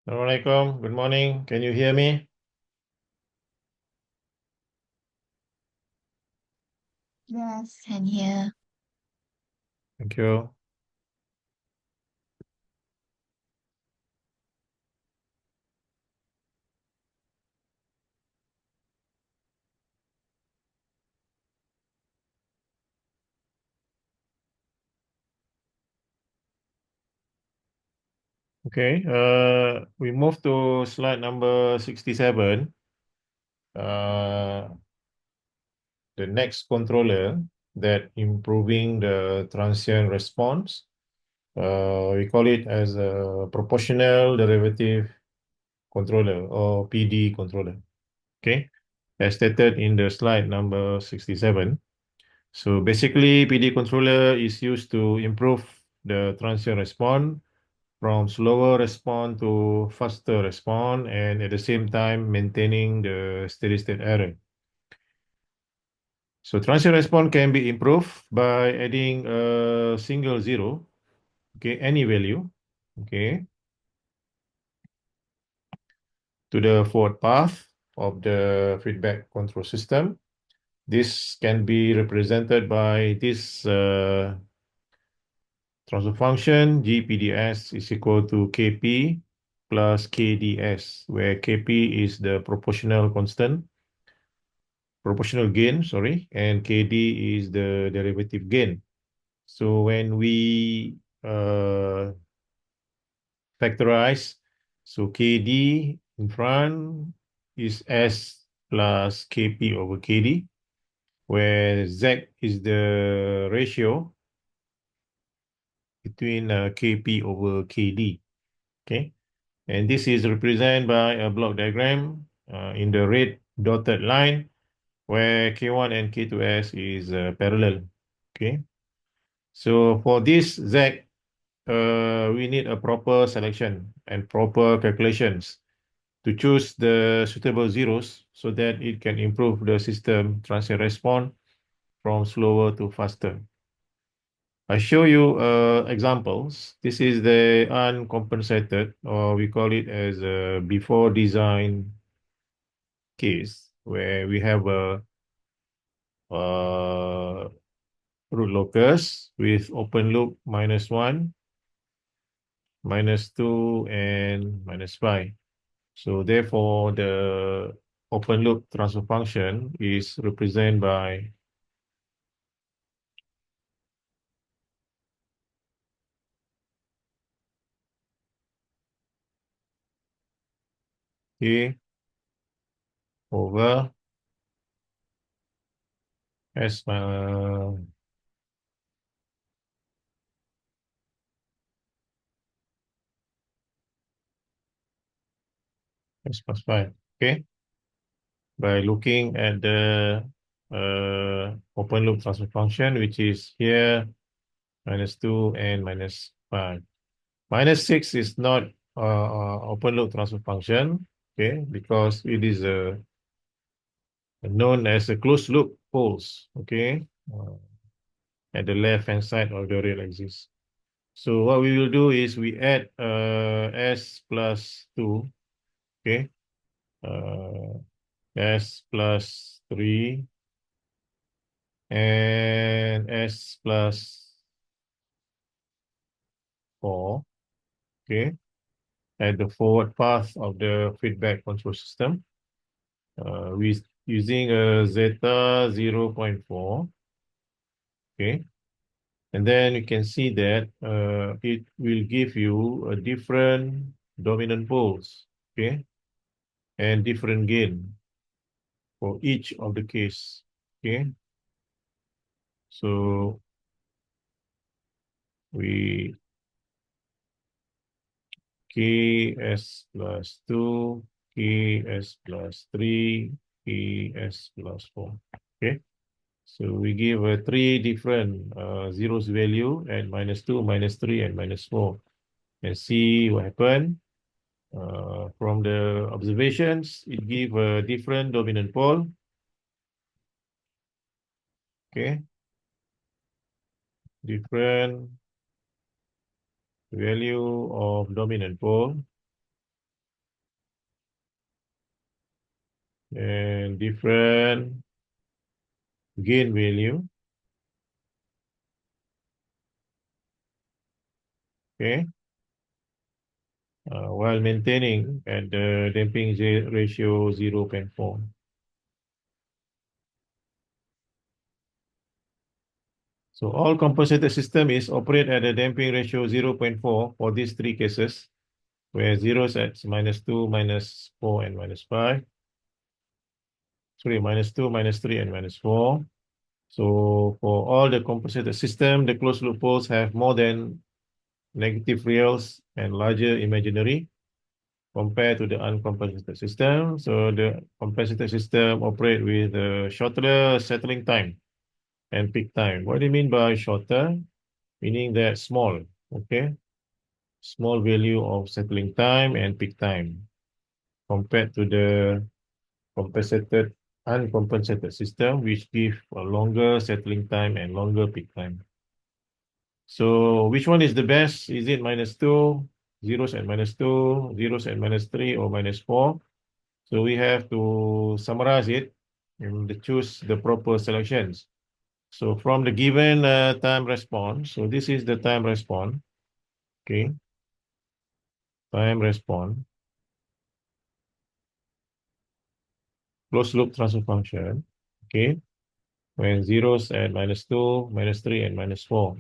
Assalamualaikum. Good morning. Can you hear me? Yes, can hear. Thank you. Okay. We move to slide number 67. Uh, the next controller that improving the transient response. We call it as a proportional derivative controller or PD controller. Okay. As stated in the slide number 67. So basically, PD controller is used to improve the transient response from slower response to faster response, and at the same time maintaining the steady state error. So transient response can be improved by adding a single zero, okay, any value, okay, to the forward path of the feedback control system. This can be represented by this transfer function GPDS is equal to Kp plus KDS, where Kp is the proportional gain, sorry, and Kd is the derivative gain. So when we factorize, so Kd in front is S plus Kp over Kd, where Z is the ratio between Kp over Kd. Okay, and this is represented by a block diagram in the red dotted line where K1 and K2S is parallel. Okay, so for this Z, we need a proper selection and proper calculations to choose the suitable zeros so that it can improve the system transient response from slower to faster. I show you examples. This is the uncompensated, or we call it as a before design case, where we have a root locus with open loop -1, -2, and -5. So therefore, the open loop transfer function is represented by A over S, S plus 5. Okay, by looking at the open loop transfer function, which is here -2 and -5. -6 is not open loop transfer function, okay, because it is known as a closed loop poles, okay, at the left hand side of the real axis. So what we will do is we add S plus 2, okay, uh, S plus 3, and S plus 4, okay, at the forward path of the feedback control system, with using a zeta 0.4, okay, and then you can see that it will give you a different dominant poles, okay, and different gain for each of the case, okay. So we Ks plus 2, Ks plus 3, Ks plus 4, okay. So we give three different zeros value at -2, -3, and -4, and see what happened. From the observations, it give a different dominant pole. Okay, different value of dominant pole. and different gain value. Okay, while maintaining at the damping ratio 0.4. So all compensated system is operate at a damping ratio 0.4 for these three cases, where zeros at -2, -4, and -5. Sorry, -2, -3, and -4. So for all the compensated system, the closed loop poles have more than negative reals and larger imaginary compared to the uncompensated system. So the compensated system operate with a shorter settling time and peak time. What do you mean by shorter? Meaning that small, okay? Small value of settling time and peak time compared to the compensated, uncompensated system, which give a longer settling time and longer peak time. So which one is the best? Is it -2, zeros at -2, zeros at -3, or -4? So we have to summarize it and choose the proper selections. So from the given time response, so this is the time response, okay? Time response, closed loop transfer function, okay? When zeros at -2, -3, and -4.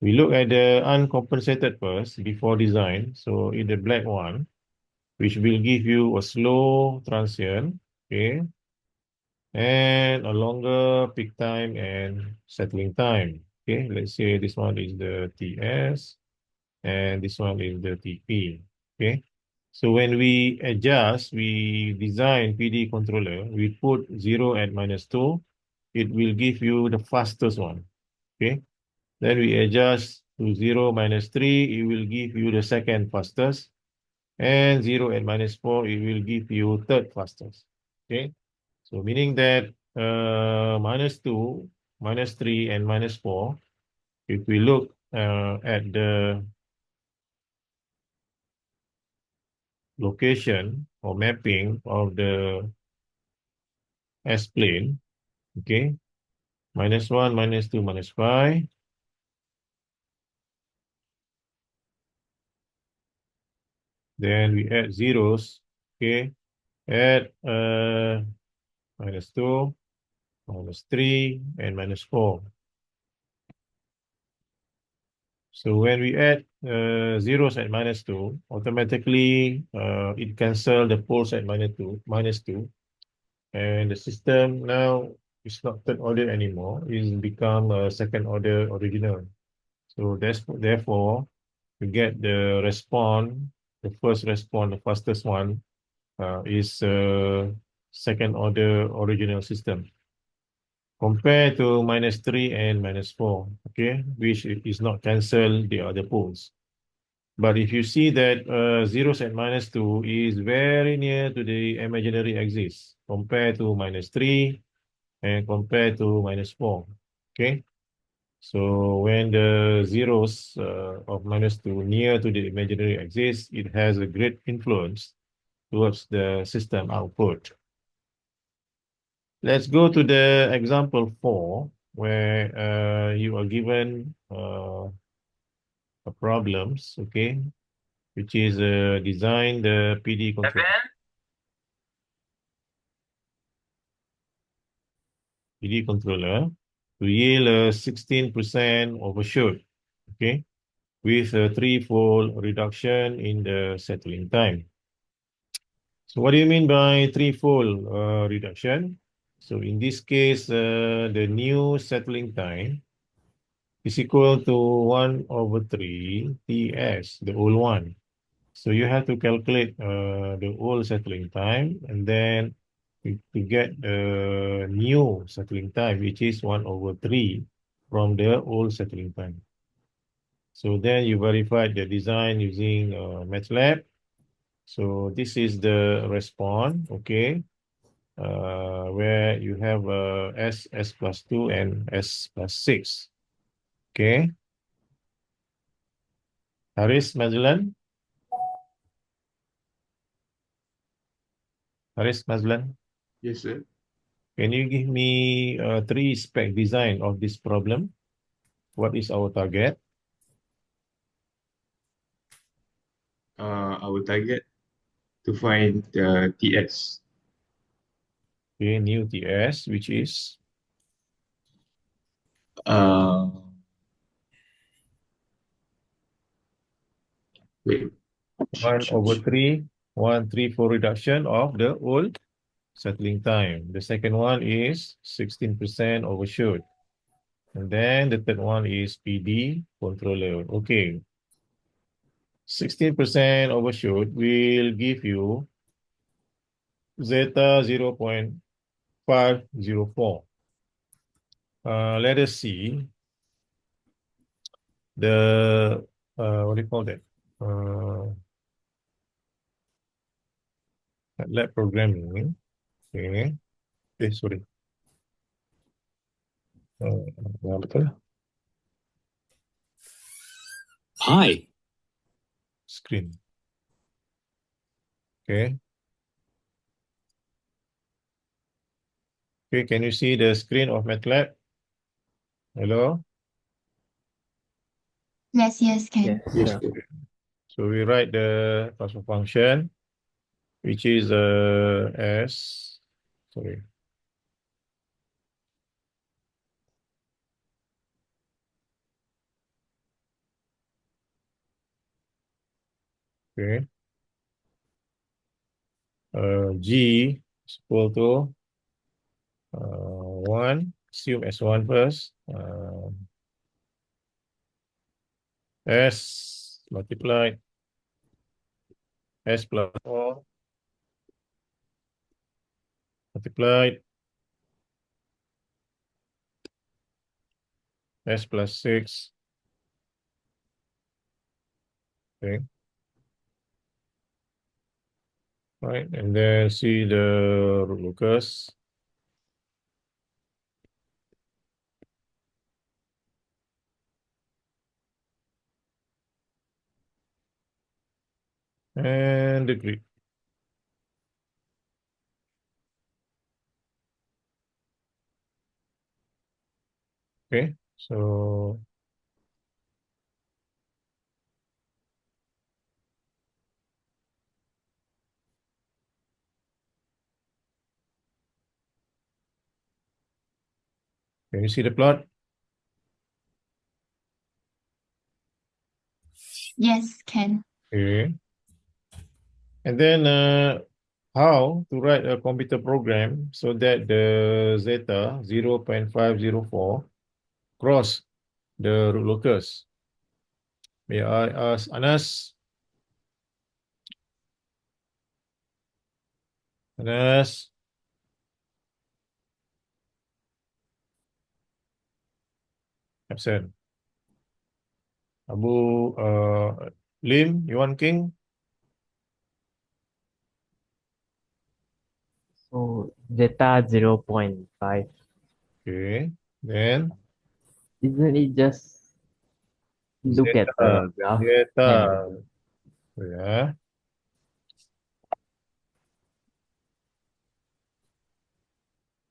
We look at the uncompensated first before design. So in the black one, which will give you a slow transient, okay, and a longer peak time and settling time. Okay, let's say this one is the TS and this one is the TP. Okay, so when we adjust, we design PD controller, we put 0 at -2, it will give you the fastest one. Okay, then we adjust to 0 -3, it will give you the second fastest, and 0 at -4, it will give you third fastest. Okay, so meaning that -2, -3, and -4, if we look at the location or mapping of the S-plane, okay, -1, -2, -5, then we add zeros, okay, at -2, -3, and -4. So when we add zeros at -2, automatically it cancel the poles at -2, and the system now is not third order anymore. It's become a second order original. So therefore, you get the response, the first response, the fastest one is second order original system compared to -3 and -4, okay, which is not cancel the other poles. But if you see that zeros at -2 is very near to the imaginary axis compared to -3 and compared to -4, okay? So when the zeros of -2 near to the imaginary axis, it has a great influence towards the system output. Let's go to the example 4, where you are given problems, okay, which is design the PD controller to yield a 16% overshoot, okay, with a threefold reduction in the settling time. So what do you mean by threefold reduction? So in this case, the new settling time is equal to 1 over 3 TS, the old one. So you have to calculate the old settling time, and then to get the new settling time, which is 1 over 3 from the old settling time. So then you verify the design using MATLAB. So this is the response, okay, where you have S plus 2, and S plus 6. Okay. Haris Mazlan? Haris Mazlan? Yes, sir. Can you give me three spec design of this problem? What is our target? Our target to find the TS. Okay, new TS, which is Uh, Wait. 1 over 3, 134 reduction of the old settling time. The second one is 16% overshoot. And then the third one is PD controller. Okay. 16% overshoot will give you zeta 0.504. Let us see the, what do you call that? Lab programming. Okay. Sorry. Betul. Hi. Screen. Okay. Okay, can you see the screen of MATLAB? Hello? Yes, yes, can. Yes, Yes, sir. sir. So we write the transfer function, which is S, sorry, okay. G is equal to 1, assume S1 first. S multiplied S plus 4 multiplied S plus 6. Okay. Right. And then see the root locus. And the grid. Okay. So can you see the plot? Yes, can. Okay. And then how to write a computer program so that the zeta 0.504 cross the root locus? May I ask Anas? Anas, absent. Abu Lim, Yuan King. So zeta 0.5. Okay. Then Isn't it just look at zeta, the graph and zeta, yeah,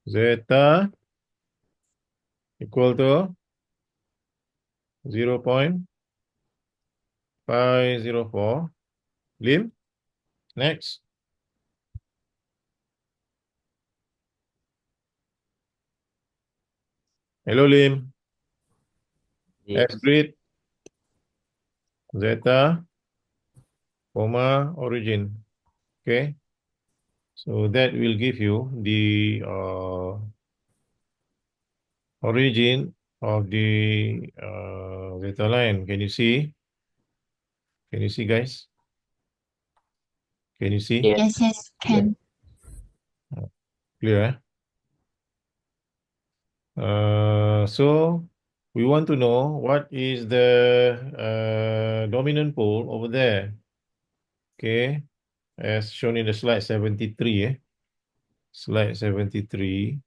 zeta equal to 0.504. Lim, next. Hello, Lim. S yes, grid, zeta, comma, origin. Okay. So that will give you the origin of the zeta line. Can you see? Can you see, guys? Can you see? yes, Yes, yes, Yeah. can. Clear, eh? So we want to know what is the dominant pole over there. Okay, as shown in the slide 73, Slide 73.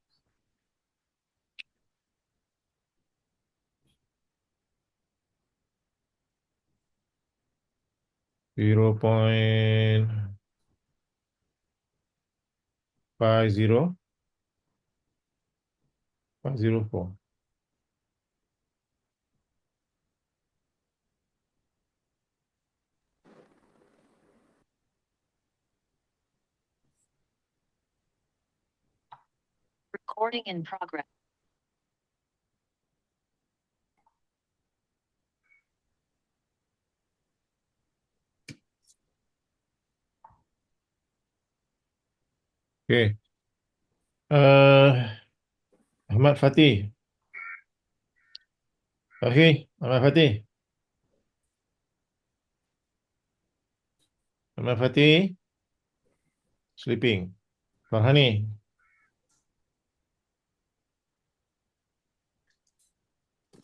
504. Recording in progress. Okay. Ahmad Fatih. Okay, Ahmad Fatih. Ahmad Fatih. Sleeping. Farhani.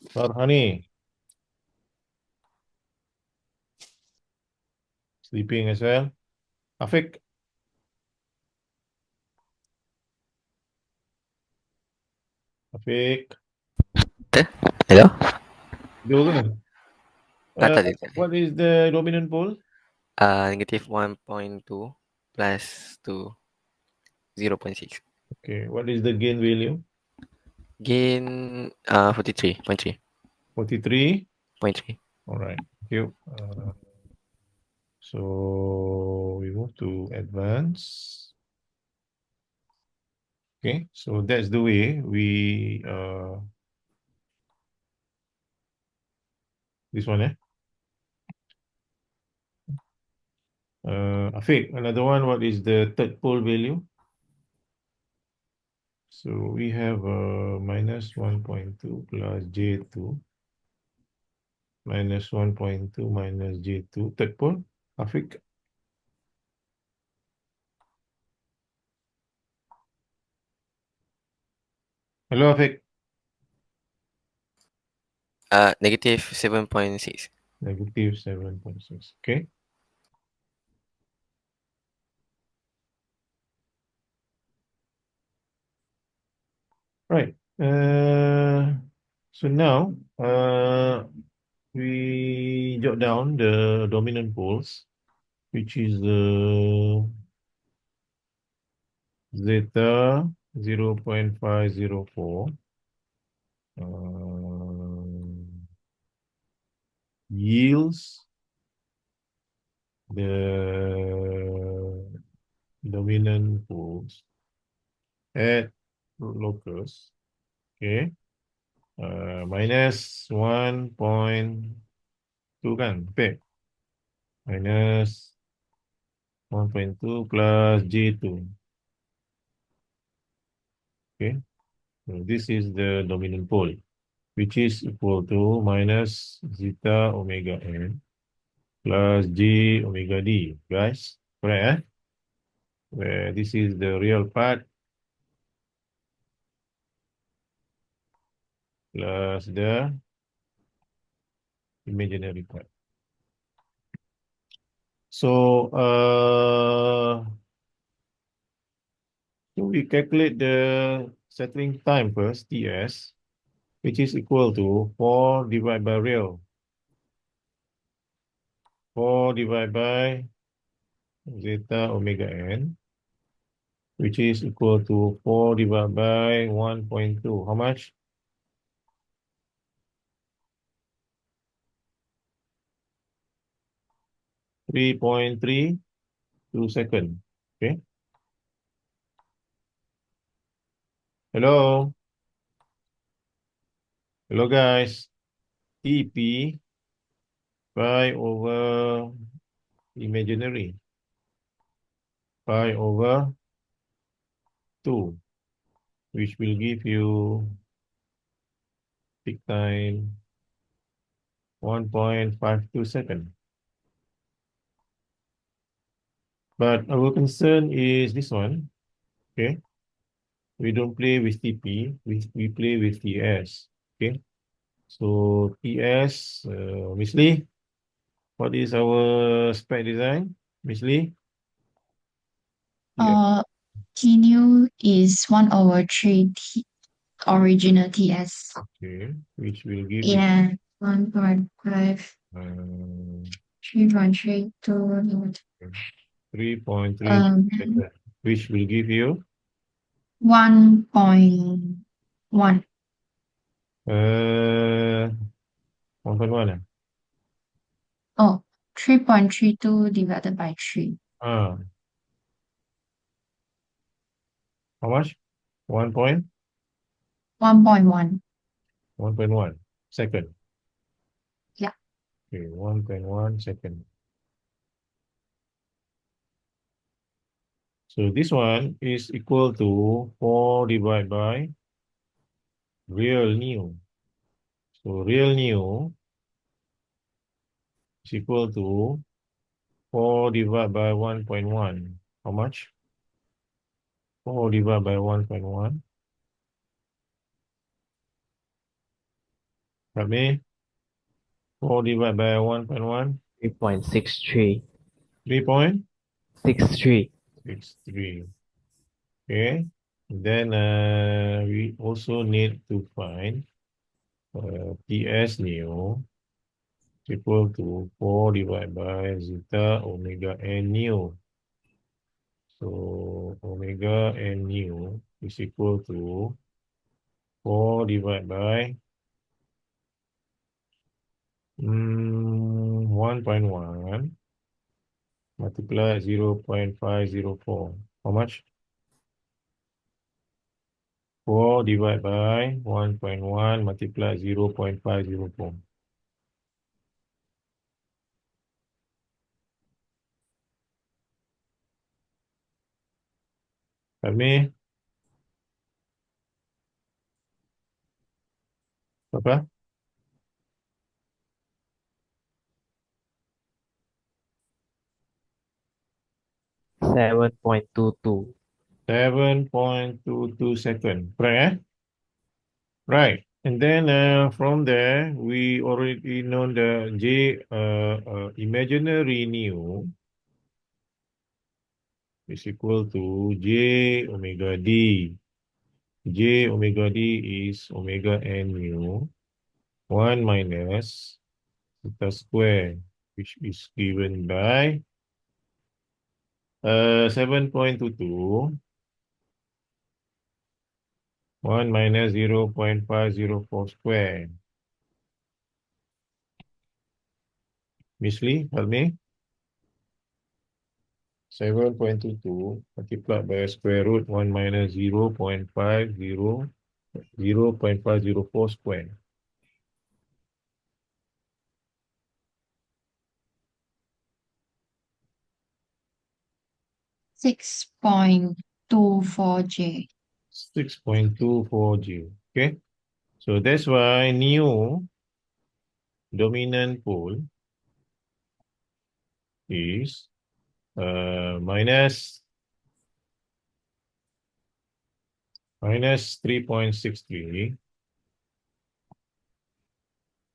Farhani. Sleeping as well. Afiq. Afiq. Hello? Tidur ke? Tak ada. What is the dominant pole? Negative 1.2 plus 2, 0.6. Okay, what is the gain value? Gain 43.3. 43. 0.3. All right, thank you. So we move to advance. Okay, so that's the way we this one, Afiq, another one. What is the third pole value? So we have minus 1.2 plus J2 minus 1.2 minus J2. Third pole, Afiq. Hello, Afiq. Negative 7.6. Negative 7.6. Okay. Right. So now we jot down the dominant poles, which is zeta 0.504, yields the dominant poles at locus. Okay. Minus 1.2 kan, okay. Minus 1.2 plus J2. Okay, so this is the dominant pole, which is equal to minus zeta omega n plus J omega d, guys. Correct, eh? Where this is the real part plus the imaginary part. So, so we calculate the settling time first, Ts, which is equal to 4 divided by real. 4 divided by zeta omega n, which is equal to 4 divided by 1.2. How much? 3.32 seconds. Okay. Hello. Hello, guys. TP pi over imaginary. Pi over 2, which will give you peak time 1.52 seconds. But our concern is this one. Okay. We don't play with TP, we play with TS. Okay. So TS, Miss Lee, what is our spec design, Miss Lee? TS. T is 1/3 original TS. Okay, which will give you And 1.5, uh, 3.32. 3.3 Um, seconds, which will give you 1.1. 1.1. Oh, 3.32 divided by 3. How much? 1.1 1.1. second. Yeah. Okay, 1.1 second. So this one is equal to 4 divided by real new. So real new is equal to 4 divided by 1.1. How much? 4 divided by 1.1. Help me. 4 divided by 1.1. 3.63. 3.63. 63. Okay. Then we also need to find PS new is equal to 4 divided by zeta omega n new. So omega n new is equal to 4 divided by 1.1 multiply 0.504. How much? 4 divided by 1.1 multiply 0.504. Help me. Apa? 7.22. 7.22 seconds. Right? Right. And then from there, we already know the J imaginary nu is equal to J omega D. J omega D is omega n nu 1 minus theta square, which is given by 7.22 1 minus 0.504 square. Miss Lee, help me. 7.22 multiplied by square root 1 minus 0.504 square. 6.24J. 6.24J. Okay. So that's why new dominant pole is minus 3.63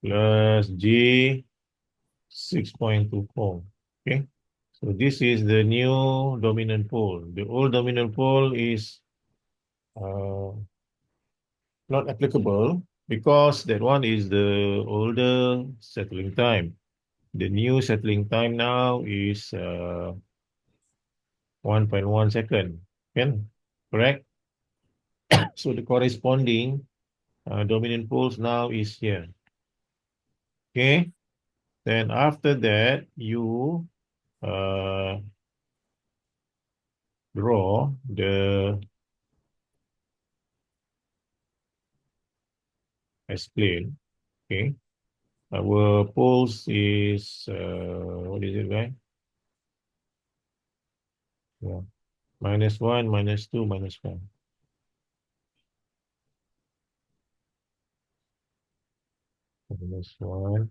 plus J 6.24. Okay. So this is the new dominant pole. The old dominant pole is not applicable because that one is the older settling time. The new settling time now is 1.1 second. Can correct? So the corresponding dominant poles now is here. Okay. Then after that, you draw the as plane. Okay. Our poles is what is it, right? Yeah. -1, -2, -1. -1,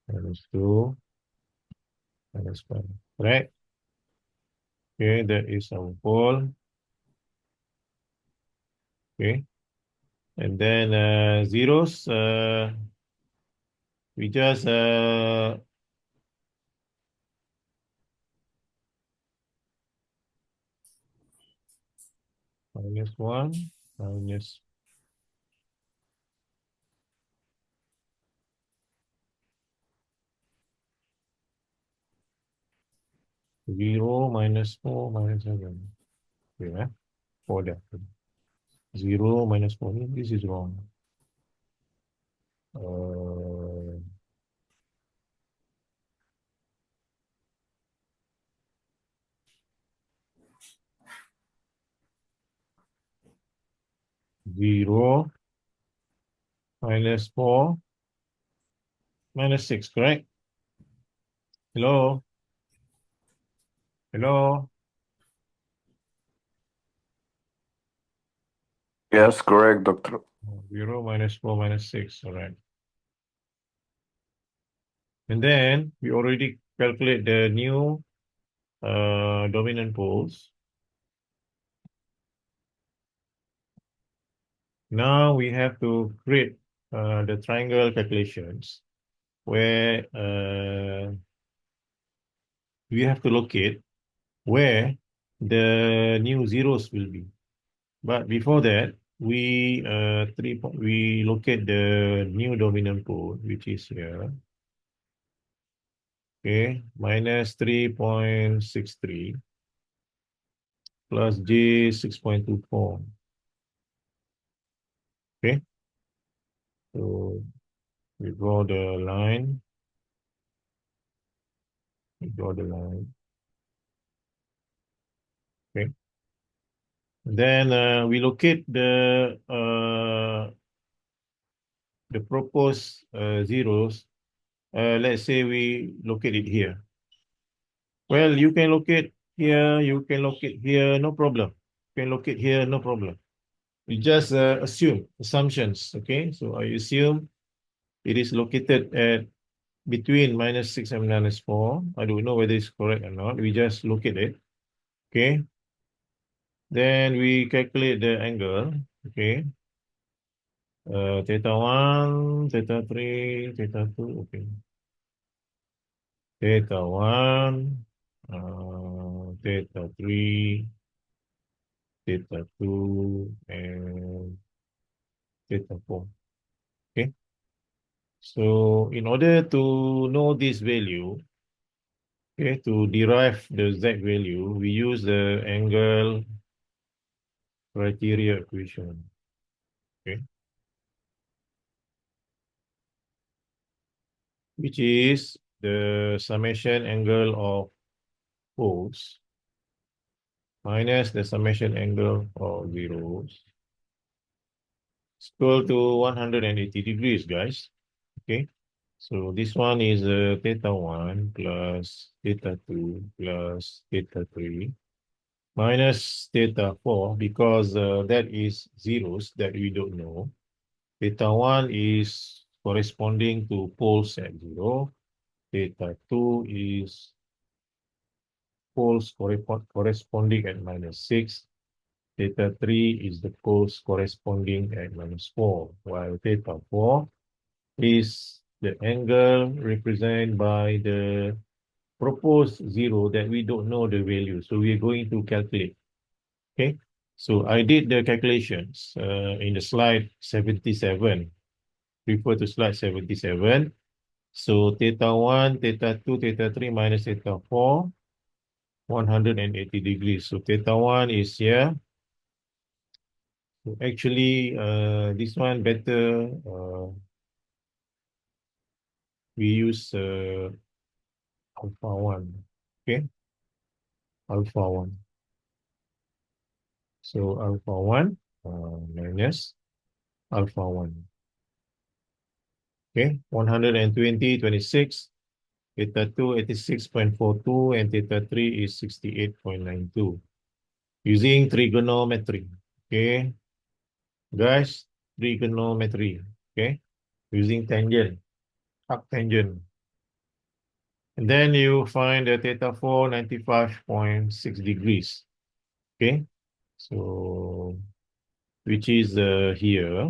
-2, -1. Right? Okay, that is our pole. Okay. And then zeros, we just -1, minus 0, -4, -7. Okay, 4 dah. 0 minus 4 ni, this is wrong. 0 minus 4 minus 6, correct? Hello? Hello? Yes, correct, Doctor. 0 minus 4 minus 6, all right. And then we already calculate the new dominant poles. Now we have to create the triangle calculations where we have to locate where the new zeros will be. But before that, we we locate the new dominant pole, which is here. Okay, minus 3.63 plus J 6.24. Okay, so we draw the line. We draw the line. Okay. Then we locate the proposed zeros. Let's say we locate it here. Well, you can locate here, you can locate here, no problem. You can locate here, no problem. You just assume assumptions. Okay, so I assume it is located at between minus 6 and minus 4. I don't know whether it's correct or not. We just locate it. Okay. Then we calculate the angle. Okay. Theta 1, theta 3, theta 2. Okay. Theta 1, theta 3, theta 2, and theta 4. Okay. So in order to know this value, okay, to derive the Z value, we use the angle criteria equation. Okay. Which is the summation angle of poles minus the summation angle of zeros. It's equal to 180 degrees, guys. Okay. So this one is theta 1 plus theta 2 plus theta 3 minus theta 4 because that is zeros that we don't know. Theta 1 is corresponding to poles at 0. Theta 2 is poles corresponding at minus 6. Theta 3 is the poles corresponding at minus 4, while theta 4 is the angle represented by the proposed zero that we don't know the value. So we're going to calculate. Okay. So I did the calculations in the slide 77. Refer to slide 77. So theta 1, theta 2, theta 3 minus theta 4, 180 degrees. So theta 1 is here. So actually, this one better. We use alpha 1. Okay. Alpha 1. So alpha 1 minus alpha 1. Okay. 120, 26. Theta 2, 86.42. And theta 3 is 68.92. Using trigonometry. Okay. Guys, trigonometry. Okay. Using tangent. Arctangent. And then you find the theta 4, 95.6 degrees. Okay. So, which is here,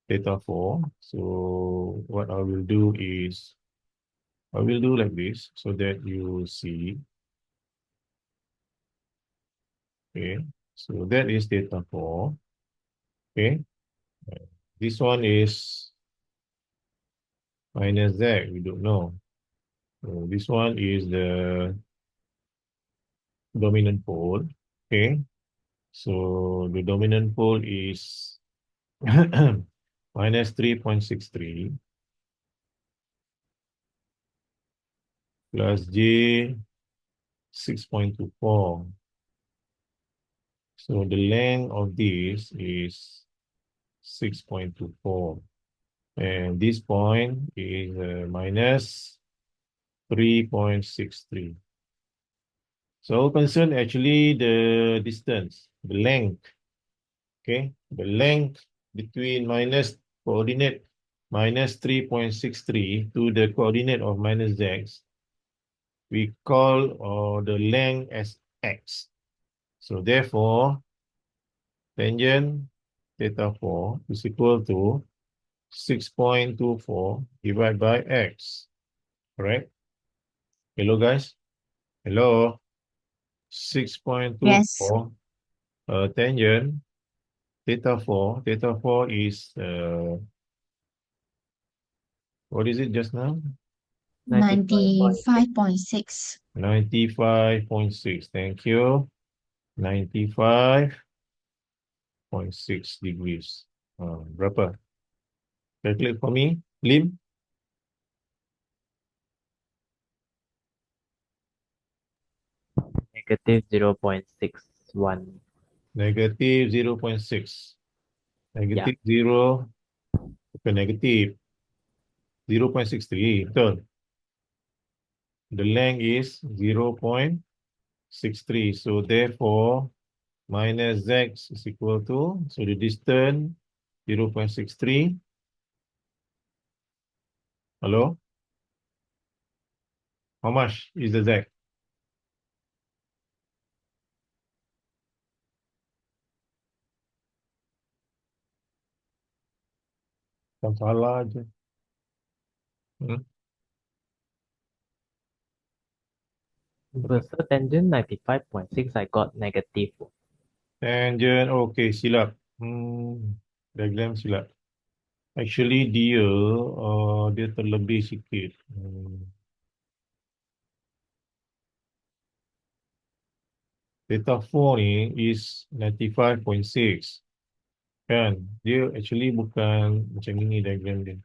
theta 4. So, what I will do is, I will do like this so that you see. Okay. So, that is theta 4. Okay. This one is minus Z. We don't know. So, this one is the dominant pole. Okay. So the dominant pole is minus 3.63 plus J 6.24. So the length of this is 6.24. And this point is minus 3.63. So concern actually the distance, the length. Okay, the length between minus coordinate minus 3.63 to the coordinate of minus x, we call the length as x. So therefore, tangent theta 4 is equal to 6.24 divided by x. Correct? Hello, guys? Hello? Yes. 6.24 tangent theta 4. Theta 4 is, what is it just now? 95.6. 95.6. Thank you. 95.6 degrees. Berapa? Calculate for me, Lim. Negative 0.61. Negative 0.6. Yeah. Negative 0. Bukan negative. 0.63. Betul. The length is 0.63. So therefore, minus x is equal to, so the distance 0.63. Hello? How much is the z? Tak salah aja. So tangent 95.6, I got negative. Tangent, okay, silap. Diagram silap. Actually dia terlebih sikit. Theta 4 ni is 95.6. Kan? Dia actually bukan macam ini diagram dia.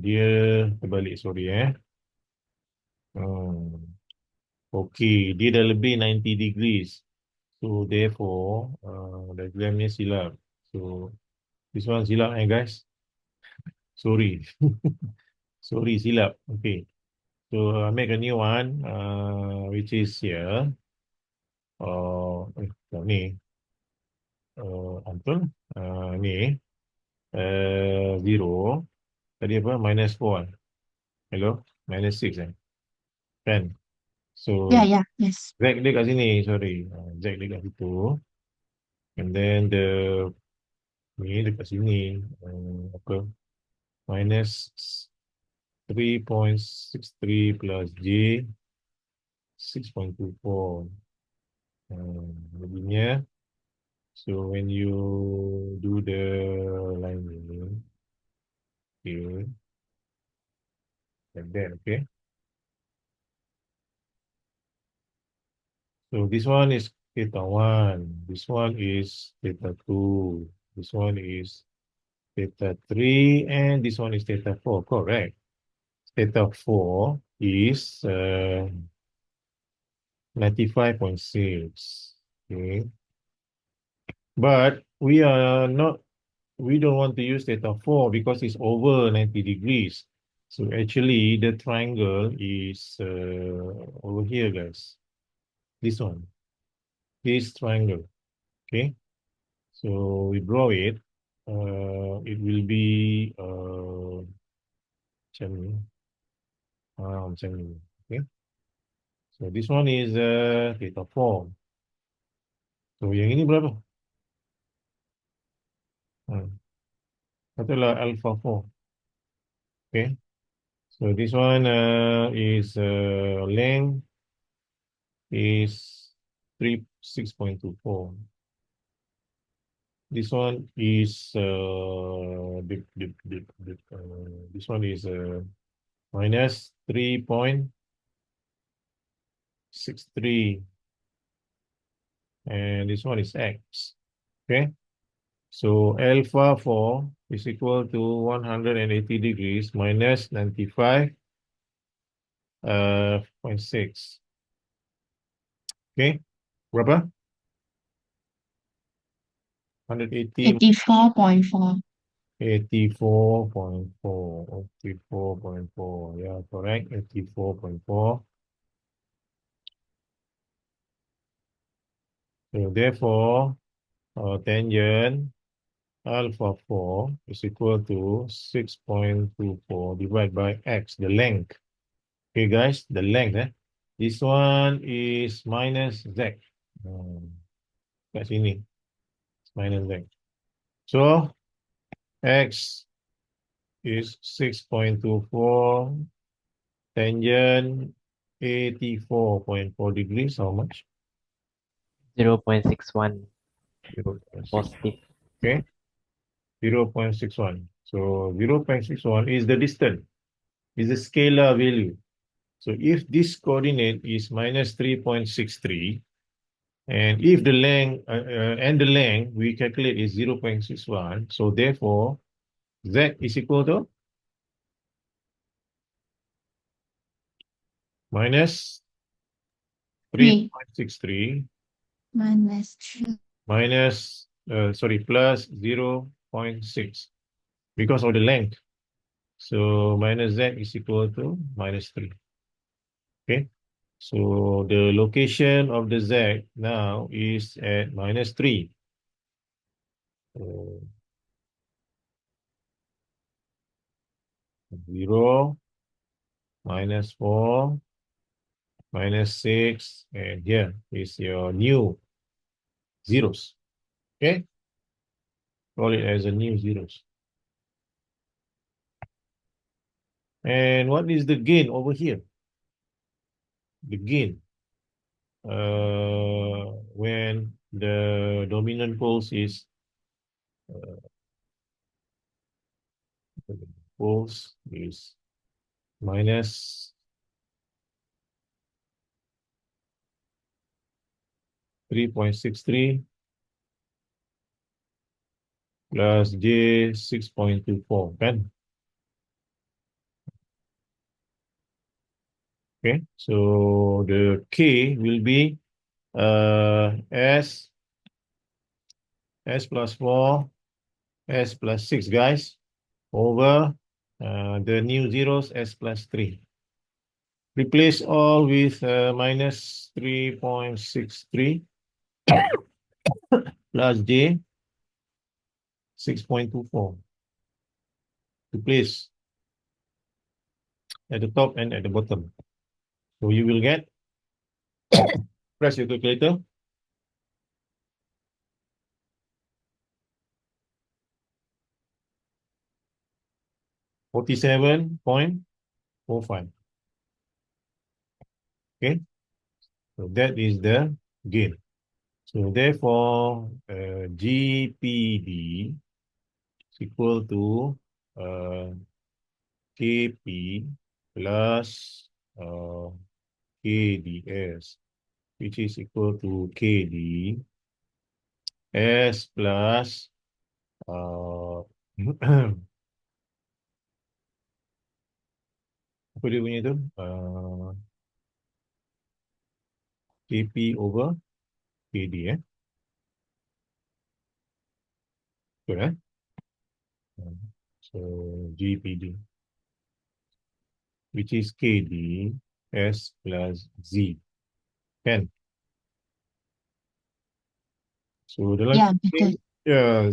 Dia terbalik, sorry Okay, dia dah lebih 90 degrees. So therefore, diagram ni silap. So this one silap guys. Sorry. Sorry, silap. Okay. So I make a new one, which is here. Ni. Betul. Ni. 0. Tadi apa? Minus 4. Hello? Minus 6 Kan? So Yeah. Yes. Z dia kat sini, sorry. Z dia kat situ. And then ni dekat sini. Apa? Minus 3.63 plus J 6.24. Jadinya, so when you do the line here, like that, okay? So this one is theta 1, this one is theta 2, this one is theta 3, and this one is theta 4, correct? Theta 4 is 95.6, okay? But we don't want to use theta 4 because it's over 90 degrees. So actually the triangle is over here, guys. This one. This triangle. Okay. So we draw it. It will be macam ni. Macam ni. Okay. So this one is theta 4. So yang ini berapa? Katalah alpha 4. Okay. So this one is length is 6.24. This one is this one is minus 3.63, and this one is x. Okay. So alpha 4 is equal to 180 degrees minus 95.6. Okay. Berapa? 180 84.4. 84.4. 84.4. Yeah, correct. 84.4. So therefore, tangent alpha 4 is equal to 6.24 divided by x, the length. Okay, guys, the length. This one is minus z. Kat sini, it's minus z. So, x is 6.24, tangent 84.4 degrees, how much? 0.61 0.6. positive. Okay, 0.61. So 0.61 is the distance, is the scalar value. So if this coordinate is minus 3.63, and if the length and the length we calculate is 0.61, so therefore z is equal to minus 3 3.63 minus 3. minus, plus 0.6 because of the length. So minus z is equal to minus 3. Okay. So the location of the z now is at minus 3. So 0, minus 4, minus 6, and here is your new zeros. Okay. Call it as a new zeros. And what is the gain over here? The gain when the dominant poles is minus 3.63 plus J 6.24, kan? Okay, so the K will be S plus 4, S plus 6, guys, over the new zeros, S plus 3. Replace all with minus 3.63 plus J 6.24 to place at the top and at the bottom. So you will get, press your calculator, 47.45. Okay, so that is the gain. So therefore, GPD is equal to KP plus KDS, which is equal to KD S plus apa dia punya tu? KP over KD, betul, so GPD, which is KD S plus Z, kan? So dalam Ya, betul.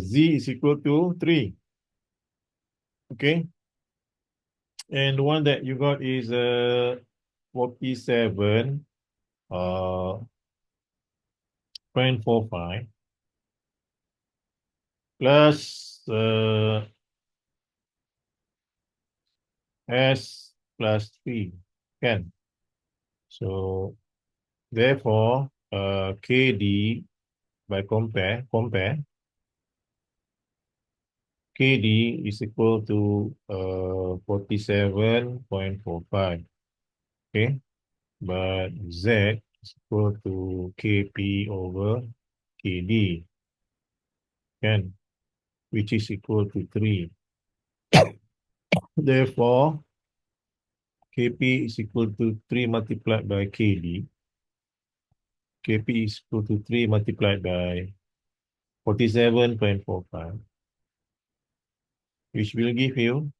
Z is equal to 3. Okay. And the one that you got is 47 0.45 plus S plus 3, kan? So therefore KD by compare KD is equal to 47.45. Okay, but Z is equal to KP over KD, can, which is equal to 3. Therefore, KP is equal to 3 multiplied by KD. KP is equal to 3 multiplied by 47.45, which will give you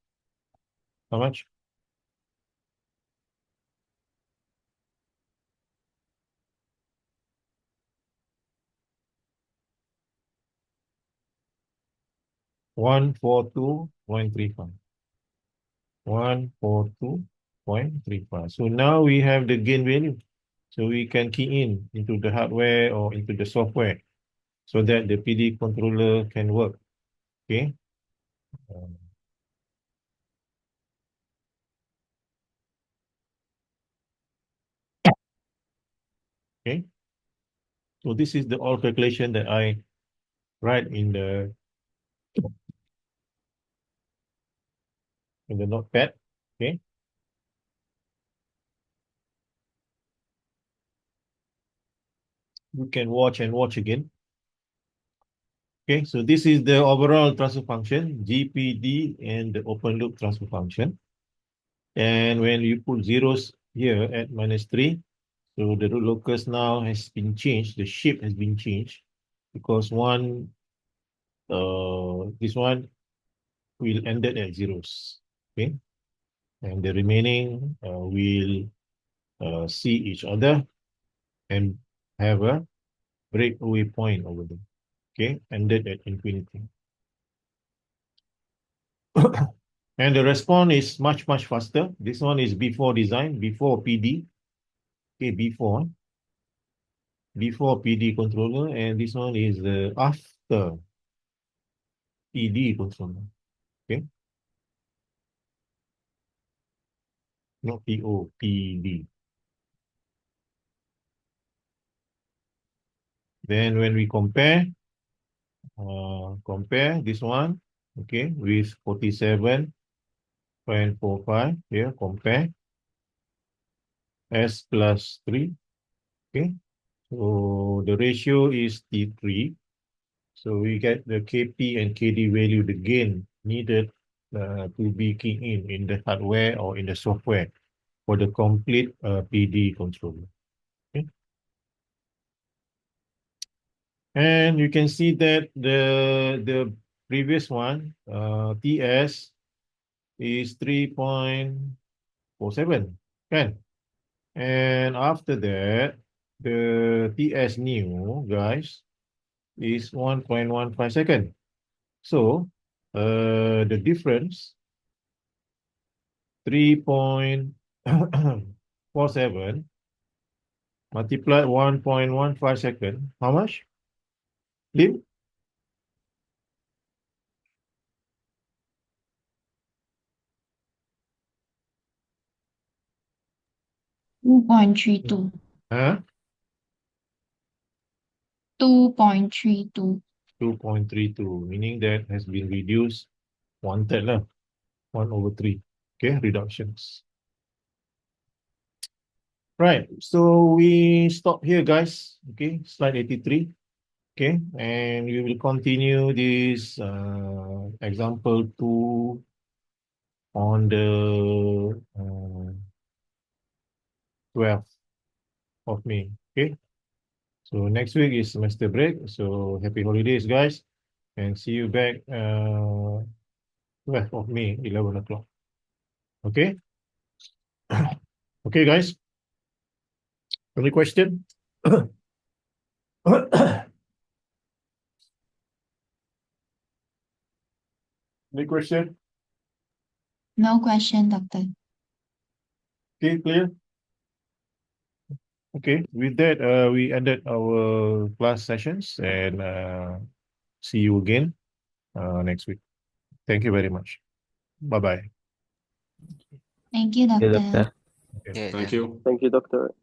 how much? 142.35. 142.35. So now we have the gain value. So we can key in into the hardware or into the software so that the PD controller can work. Okay. Okay. So this is the all calculation that I write in the notepad. Okay. You can watch and watch again. Okay, so this is the overall transfer function, GPD, and the open loop transfer function. And when you put zeros here at -3, so the root locus now has been changed, the shape has been changed, because this one will end at zeros. Okay, and the remaining will see each other and have a breakaway point over them. Okay, ended at infinity. And the response is much faster. This one is before design, before PD. Okay, before PD controller, and this one is after PD controller. Okay, not PO, PD. Then when we compare this one, okay, with 47.45 here, compare S plus 3. Okay, so the ratio is T3. So we get the KP and KD value, the gain needed to be keyed in the hardware or in the software for the complete PD controller. Okay. And you can see that the previous one, TS, is 3.47, kan? And after that, the TS new, guys, is 1.15 second. So, the difference, 3.47 multiplied 1.15 second, how much? Lim? 2.32. Huh? 2.32. 2.32, meaning that has been reduced 1/3 lah, 1/3. Okay, reductions. Right, so we stop here, guys. Okay, slide 83. Okay, and we will continue this example 2 on the 12th of May. Okay, so next week is semester break. So happy holidays, guys, and see you back 12th of May, 11 o'clock. Okay. Okay, guys. Any question? Any question? No question, Doctor. Okay, clear? Okay, with that, we ended our class sessions, and see you again next week. Thank you very much. Bye-bye. Thank you, Good, Doctor. Doctor. Yeah, Thank yeah. you. Thank you, Doctor.